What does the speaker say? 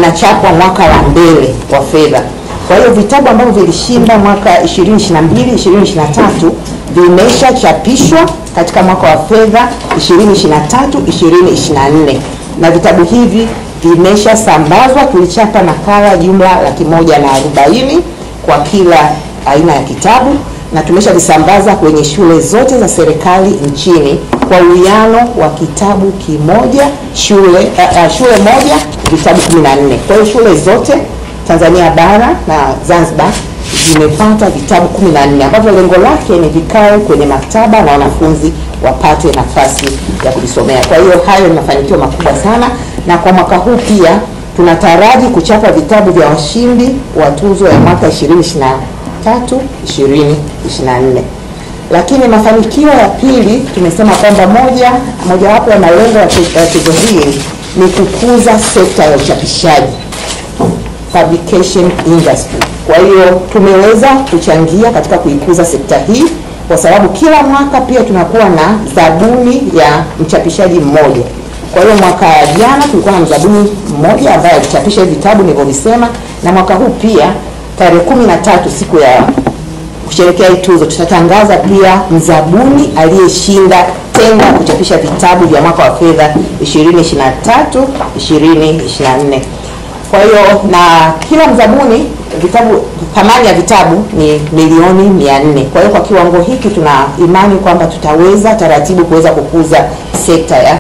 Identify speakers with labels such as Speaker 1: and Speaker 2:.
Speaker 1: vinachapwa mwaka wa mbele wa fedha. Kwa hiyo vitabu ambavyo vilishinda mwaka 2022 2023 vimeshachapishwa katika mwaka wa fedha 2023 2024, na vitabu hivi vimeshasambazwa. Tulichapa nakala jumla 140 kwa kila aina ya kitabu, na tumeshavisambaza kwenye shule zote za serikali nchini kwa uwiano wa kitabu kimoja shule moja vitabu 14. Kwa hiyo shule zote Tanzania bara na Zanzibar zimepata vitabu 14 ambavyo lengo lake ni vikae kwenye maktaba na wanafunzi wapate nafasi ya kuvisomea. Kwa hiyo hayo ni mafanikio makubwa sana, na kwa mwaka huu pia tunataraji kuchapa vitabu vya washindi wa tuzo ya mwaka 2023 2024. Lakini mafanikio ya pili, tumesema kwamba mojawapo ya malengo ya tuzo hii ni kukuza sekta ya uchapishaji, publication industry. Kwa hiyo tumeweza kuchangia katika kuikuza sekta hii, kwa sababu kila mwaka pia tunakuwa na zabuni ya mchapishaji mmoja. Kwa hiyo mwaka jana tulikuwa na mzabuni mmoja ambaye alichapisha vitabu nilivyovisema, na mwaka huu pia tarehe 13 siku ya kusherehekea hii tuzo tutatangaza pia mzabuni aliyeshinda tenda kuchapisha vitabu vya mwaka wa fedha 2023 2024. Kwa hiyo na kila mzabuni thamani ya vitabu ni milioni 400. Kwa hiyo kwa kiwango hiki tuna imani kwamba tutaweza taratibu kuweza kukuza sekta ya